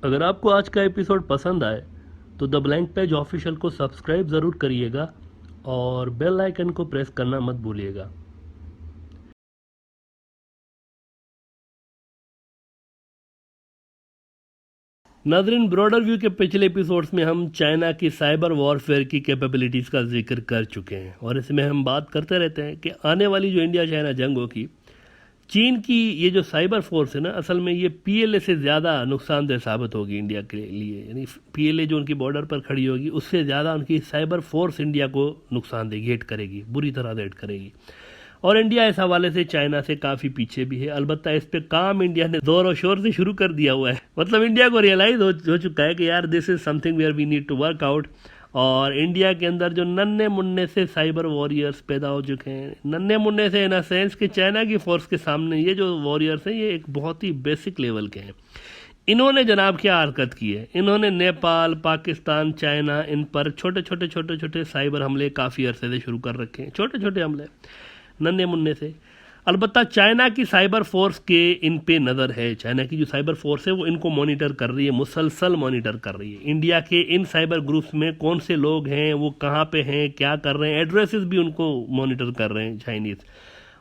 अगर आपको आज का एपिसोड पसंद आए तो द ब्लैंक पेज ऑफिशियल को सब्सक्राइब ज़रूर करिएगा और बेल आइकन को प्रेस करना मत भूलिएगा। नाज़रीन, ब्रॉडर व्यू के पिछले एपिसोड्स में हम चाइना की साइबर वॉरफेयर की कैपेबिलिटीज़ का जिक्र कर चुके हैं और इसमें हम बात करते रहते हैं कि आने वाली जो इंडिया चाइना जंग होगी, चीन की ये जो साइबर फोर्स है ना, असल में ये पीएलए से ज़्यादा नुकसानदेह साबित होगी इंडिया के लिए। यानी पीएलए जो उनकी बॉर्डर पर खड़ी होगी उससे ज़्यादा उनकी साइबर फोर्स इंडिया को नुकसान देगी, हिट करेगी, बुरी तरह से हिट करेगी। और इंडिया इस हवाले से चाइना से काफ़ी पीछे भी है। अलबत्ता इस पे काम इंडिया ने जोर और शोर से शुरू कर दिया हुआ है। मतलब इंडिया को रियलाइज़ हो चुका है कि यार this is something where we need to work out. और इंडिया के अंदर जो नन्हे मुन्ने से साइबर वॉरियर्स पैदा हो चुके हैं, नन्हे मुन्ने से इन अ सेंस कि चाइना की फोर्स के सामने ये जो वॉरियर्स हैं ये एक बहुत ही बेसिक लेवल के हैं। इन्होंने जनाब क्या हरकत की है, इन्होंने नेपाल, पाकिस्तान, चाइना, इन पर छोटे छोटे साइबर हमले काफ़ी अरसे से शुरू कर रखे हैं। छोटे छोटे हमले नन्हे मुन्ने से। अलबत्ता चाइना की साइबर फोर्स के इन पे नज़र है। चाइना की जो साइबर फोर्स है वो इनको मॉनिटर कर रही है, मुसलसल मॉनिटर कर रही है। इंडिया के इन साइबर ग्रुप्स में कौन से लोग हैं, वो कहाँ पे हैं, क्या कर रहे हैं, एड्रेसेस भी उनको मॉनिटर कर रहे हैं चाइनीज़।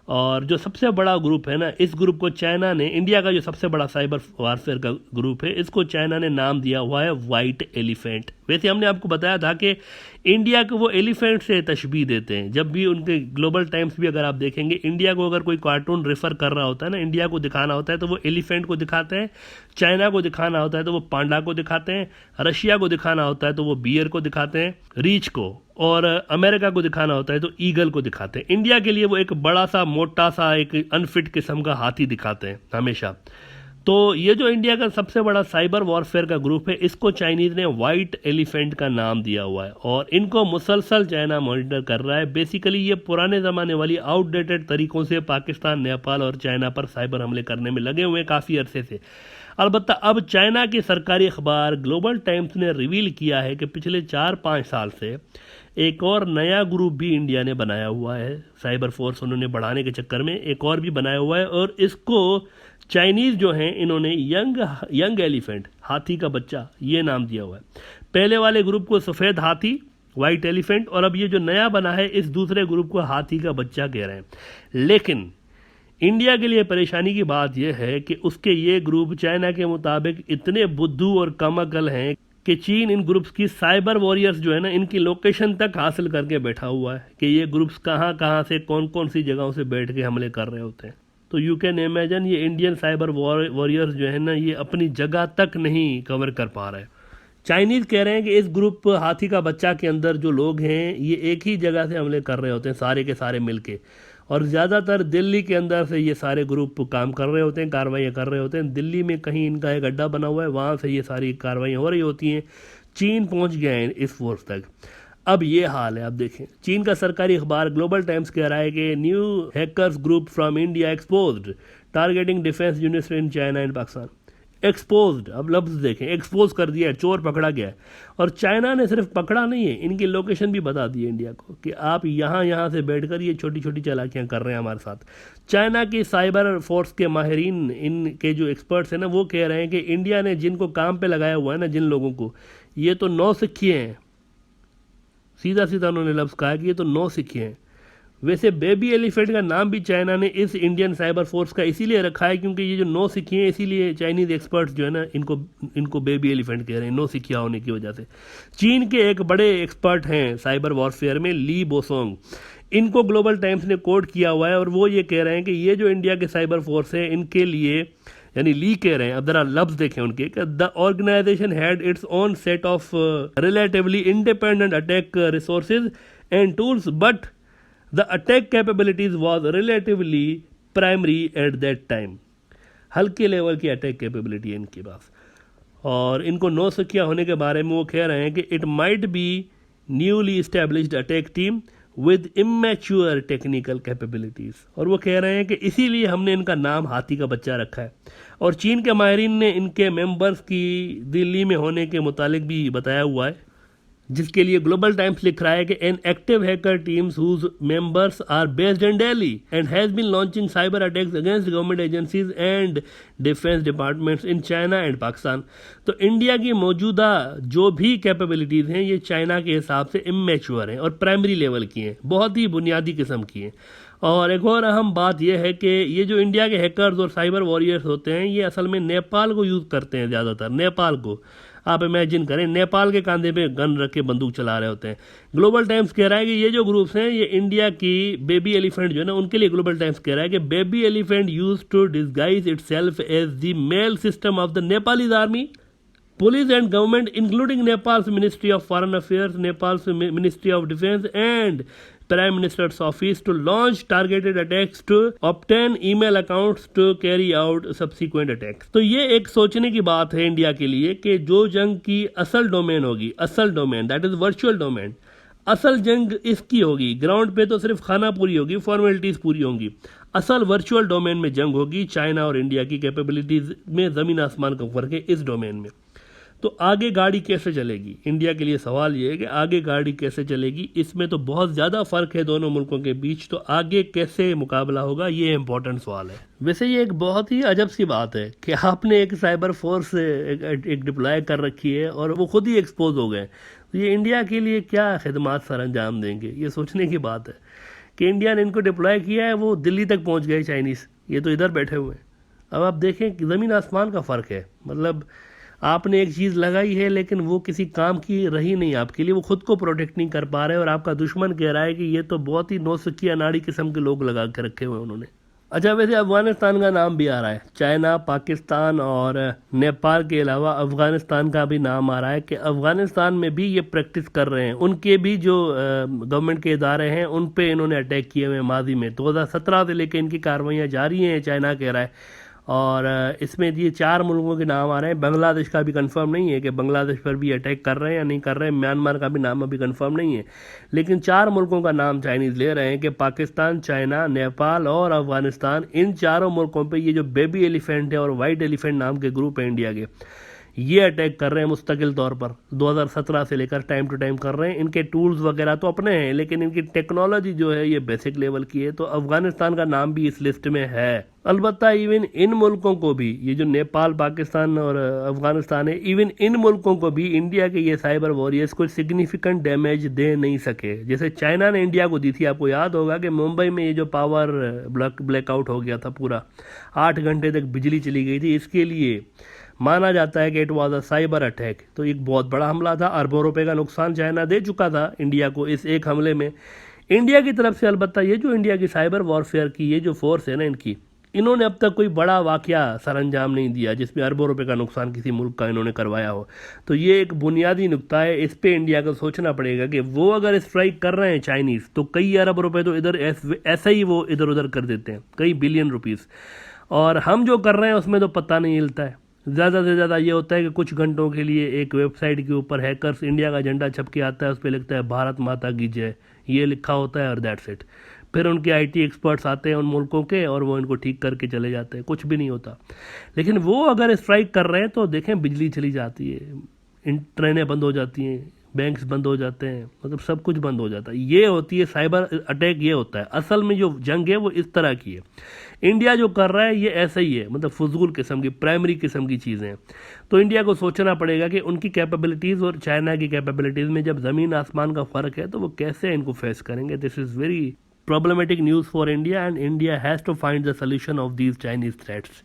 और जो सबसे बड़ा ग्रुप है ना, इस ग्रुप को चाइना ने, इंडिया का जो सबसे बड़ा साइबर वारफेयर का ग्रुप है, इसको चाइना ने नाम दिया हुआ है वाइट एलिफेंट। वैसे हमने आपको बताया था कि इंडिया को वो एलिफेंट से तशबीह देते हैं। जब भी उनके ग्लोबल टाइम्स भी अगर आप देखेंगे, इंडिया को अगर कोई कार्टून रेफर कर रहा होता है ना, इंडिया को दिखाना होता है तो वो एलिफेंट को दिखाते हैं, चाइना को दिखाना होता है तो वो पांडा को दिखाते हैं, रशिया को दिखाना होता है तो वो बियर को दिखाते हैं, रीच को, और अमेरिका को दिखाना होता है तो ईगल को दिखाते हैं। इंडिया के लिए वो एक बड़ा सा मोटा सा एक अनफिट किस्म का हाथी दिखाते हैं हमेशा। तो ये जो इंडिया का सबसे बड़ा साइबर वॉरफेयर का ग्रुप है, इसको चाइनीज़ ने वाइट एलिफेंट का नाम दिया हुआ है और इनको मुसलसल चाइना मॉनिटर कर रहा है। बेसिकली ये पुराने ज़माने वाली आउटडेटेड तरीक़ों से पाकिस्तान, नेपाल और चाइना पर साइबर हमले करने में लगे हुए हैं काफ़ी अरसे से। अलबत्ता अब चाइना की सरकारी अखबार ग्लोबल टाइम्स ने रिवील किया है कि पिछले 4-5 साल से एक और नया ग्रुप भी इंडिया ने बनाया हुआ है। साइबर फोर्स उन्होंने बढ़ाने के चक्कर में एक और भी बनाया हुआ है और इसको चाइनीज़ जो हैं इन्होंने यंग एलिफेंट, हाथी का बच्चा, ये नाम दिया हुआ है। पहले वाले ग्रुप को सफ़ेद हाथी, वाइट एलिफेंट, और अब ये जो नया बना है इस दूसरे ग्रुप को हाथी का बच्चा कह रहे हैं। लेकिन इंडिया के लिए परेशानी की बात यह है कि उसके ये ग्रुप चाइना के मुताबिक इतने बुद्धू और कम अकल हैं कि चीन इन ग्रुप्स की साइबर वॉरियर्स जो है ना, इनकी लोकेशन तक हासिल करके बैठा हुआ है कि ये ग्रुप्स कहाँ कहाँ से कौन कौन सी जगहों से बैठ के हमले कर रहे होते हैं। तो यू कैन इमेजिन ये इंडियन साइबर वॉरियर्स जो है ना, ये अपनी जगह तक नहीं कवर कर पा रहे। चाइनीज़ कह रहे हैं कि इस ग्रुप हाथी का बच्चा के अंदर जो लोग हैं ये एक ही जगह से हमले कर रहे होते हैं, सारे के सारे मिलके, और ज़्यादातर दिल्ली के अंदर से ये सारे ग्रुप काम कर रहे होते हैं, कार्रवाइयाँ कर रहे होते हैं। दिल्ली में कहीं इनका एक अड्डा बना हुआ है, वहाँ से ये सारी कार्रवाइयाँ हो रही होती हैं। चीन पहुँच गए हैं इस फोर्स तक। अब ये हाल है। अब देखें, चीन का सरकारी अखबार ग्लोबल टाइम्स कह रहा है कि new hackers group from India exposed targeting defence units in China and Pakistan. Exposed, अब लफ्ज़ देखें, एक्सपोज कर दिया है, चोर पकड़ा गया है। और चाइना ने सिर्फ पकड़ा नहीं है, इनकी लोकेशन भी बता दी है इंडिया को कि आप यहाँ से बैठकर ये छोटी छोटी चालाकियाँ कर रहे हैं हमारे साथ। चाइना की साइबर फोर्स के माहिरीन, इनके जो एक्सपर्ट्स हैं ना, वो कह रहे हैं कि इंडिया ने जिनको काम पे लगाया हुआ है ना, जिन लोगों को, ये तो 9 सिक्के हैं। सीधा सीधा उन्होंने लफ्ज़ कहा कि ये तो 9 सिक्के हैं। वैसे बेबी एलिफेंट का नाम भी चाइना ने इस इंडियन साइबर फोर्स का इसीलिए रखा है क्योंकि ये जो 9 सिक्कियाँ हैं, इसीलिए चाइनीज़ एक्सपर्ट्स जो है ना, इनको बेबी एलिफेंट कह रहे हैं, 9 सिक्कियाँ होने की वजह से। चीन के एक बड़े एक्सपर्ट हैं साइबर वॉरफेयर में, ली बोसोंग, इनको ग्लोबल टाइम्स ने कोट किया हुआ है और वो ये कह रहे हैं कि ये जो इंडिया के साइबर फोर्स है इनके लिए, यानी ली कह रहे हैं, अब जरा लफ्ज़ देखें उनके, कि the organization had its own set of relatively independent attack resources and tools but the attack capabilities was relatively primary at that time. हल्के लेवल की अटैक कैपेबिलिटी है इनके पास। और इनको 9 सिक्कियाँ होने के बारे में वो कह रहे हैं कि it might be newly established attack team with immature technical capabilities. और वो कह रहे हैं कि इसीलिए हमने इनका नाम हाथी का बच्चा रखा है। और चीन के माहिरीन ने इनके मेंबर्स की दिल्ली में होने के मुतालिक भी बताया हुआ है जिसके लिए ग्लोबल टाइम्स लिख रहा है कि an active hacker teams whose members are based in Delhi and has been launching cyber attacks against government agencies and defence departments in China and Pakistan. तो इंडिया की मौजूदा जो भी कैपेबिलिटीज़ हैं ये चाइना के हिसाब से इमेच्योर हैं और प्राइमरी लेवल की हैं, बहुत ही बुनियादी किस्म की हैं। और एक और अहम बात यह है कि ये जो इंडिया के हैकर्स और साइबर वॉरियर्स होते हैं ये असल में नेपाल को यूज़ करते हैं ज़्यादातर। नेपाल को आप इमेजिन करें, नेपाल के कंधे पे गन रख के बंदूक चला रहे होते हैं। ग्लोबल टाइम्स कह रहा है कि ये जो ग्रुप्स हैं ये इंडिया की बेबी एलिफेंट जो है ना उनके लिए ग्लोबल टाइम्स कह रहा है कि baby elephant use to disguise itself as the male system of the Nepalese army, police and government including Nepal's Ministry of Foreign Affairs, Nepal's Ministry of Defense and Prime Minister's office to launch targeted attacks to obtain email accounts to carry out subsequent attacks। तो ये एक सोचने की बात है India के लिए कि जो जंग की असल डोमेन होगी, असल domain that is virtual domain, असल जंग इसकी होगी। ग्राउंड पे तो सिर्फ खाना पूरी होगी, फॉर्मेलिटीज पूरी होंगी। असल वर्चुअल डोमेन में जंग होगी। चाइना और इंडिया की कैपेबिलिटीज में ज़मीन आसमान का फर्क है इस डोमेन में। तो आगे गाड़ी कैसे चलेगी, इंडिया के लिए सवाल ये है कि आगे गाड़ी कैसे चलेगी। इसमें तो बहुत ज़्यादा फ़र्क है दोनों मुल्कों के बीच, तो आगे कैसे मुकाबला होगा ये इंपॉर्टेंट सवाल है। वैसे ये एक बहुत ही अजब सी बात है कि आपने एक साइबर फोर्स एक डिप्लॉय कर रखी है और वो खुद ही एक्सपोज हो गए। तो ये इंडिया के लिए क्या खिदमात सर अंजाम देंगे, ये सोचने की बात है कि इंडिया ने इनको डिप्लॉय किया है, वो दिल्ली तक पहुँच गए चाइनीज़, ये तो इधर बैठे हुए हैं। अब आप देखें कि ज़मीन आसमान का फ़र्क है। मतलब आपने एक चीज़ लगाई है लेकिन वो किसी काम की रही नहीं आपके लिए, वो खुद को प्रोटेक्ट नहीं कर पा रहे और आपका दुश्मन कह रहा है कि ये तो बहुत ही नौसिखिया नाड़ी किस्म के लोग लगा के रखे हुए उन्होंने। अच्छा, वैसे अफगानिस्तान का नाम भी आ रहा है, चाइना, पाकिस्तान और नेपाल के अलावा अफगानिस्तान का भी नाम आ रहा है कि अफगानिस्तान में भी ये प्रैक्टिस कर रहे हैं। उनके भी जो गवर्नमेंट के इदारे हैं उन पे इन्होंने अटैक किए हुए माजी में। 2017 से लेकर इनकी कार्रवाइयाँ जारी हैं, चाइना कह रहा है। और इसमें ये 4 मुल्कों के नाम आ रहे हैं। बांग्लादेश का भी कंफर्म नहीं है कि बांग्लादेश पर भी अटैक कर रहे हैं या नहीं कर रहे हैं। म्यांमार का भी नाम अभी कंफर्म नहीं है, लेकिन 4 मुल्कों का नाम चाइनीज़ ले रहे हैं कि पाकिस्तान, चाइना, नेपाल और अफगानिस्तान। इन चारों मुल्कों पे ये जो बेबी एलिफेंट है और वाइट एलिफेंट नाम के ग्रुप है इंडिया के, ये अटैक कर रहे हैं मुस्तकिल तौर पर। 2017 से लेकर टाइम टू टाइम कर रहे हैं। इनके टूल्स वगैरह तो अपने हैं लेकिन इनकी टेक्नोलॉजी जो है ये बेसिक लेवल की है। तो अफगानिस्तान का नाम भी इस लिस्ट में है। अलबत्ता इवन इन मुल्कों को भी, ये जो नेपाल, पाकिस्तान और अफगानिस्तान है, इवन इन मुल्कों को भी इंडिया के ये साइबर वॉरियर्स कोई सिग्निफिकेंट डैमेज दे नहीं सके। जैसे चाइना ने इंडिया को दी थी, आपको याद होगा कि मुंबई में ये जो पावर ब्लैकआउट हो गया था, पूरा 8 घंटे तक बिजली चली गई थी, इसके लिए माना जाता है कि it was a cyber attack. तो एक बहुत बड़ा हमला था, अरबों रुपए का नुकसान चाइना दे चुका था इंडिया को इस एक हमले में। इंडिया की तरफ से अलबत्ता ये जो इंडिया की साइबर वॉरफेयर की ये जो फोर्स है ना इनकी, इन्होंने अब तक कोई बड़ा वाकया सरअंजाम नहीं दिया जिसमें अरबों रुपए का नुकसान किसी मुल्क का इन्होंने करवाया हो। तो ये एक बुनियादी नुक्ता है, इस पे इंडिया को सोचना पड़ेगा कि वो अगर स्ट्राइक कर रहे हैं चाइनीज़, तो कई अरब रुपए तो इधर ऐसे ही वो इधर उधर कर देते हैं, कई बिलियन रुपीज़। और हम जो कर रहे हैं उसमें तो पता नहीं हिलता है। ज़्यादा से ज़्यादा ये होता है कि कुछ घंटों के लिए एक वेबसाइट के ऊपर हैकर्स इंडिया का झंडा छप के आता है, उस पर लिखता है भारत माता की जय, ये लिखा होता है और दैट्स इट। फिर उनके आईटी एक्सपर्ट्स आते हैं उन मुल्कों के और वो इनको ठीक करके चले जाते हैं, कुछ भी नहीं होता। लेकिन वो अगर स्ट्राइक कर रहे हैं तो देखें बिजली चली जाती है, ट्रेनें बंद हो जाती हैं, बैंक्स बंद हो जाते हैं, मतलब सब कुछ बंद हो जाता है। ये होती है साइबर अटैक, ये होता है। असल में जो जंग है वो इस तरह की है। इंडिया जो कर रहा है ये ऐसा ही है, मतलब फजूल किस्म की, प्राइमरी किस्म की चीज़ें हैं। तो इंडिया को सोचना पड़ेगा कि उनकी कैपेबिलिटीज़ और चाइना की कैपेबिलिटीज़ में जब ज़मीन आसमान का फ़र्क है तो वो कैसे इनको फेस करेंगे। This is very problematic news for India and India has to find the solution of these Chinese threats.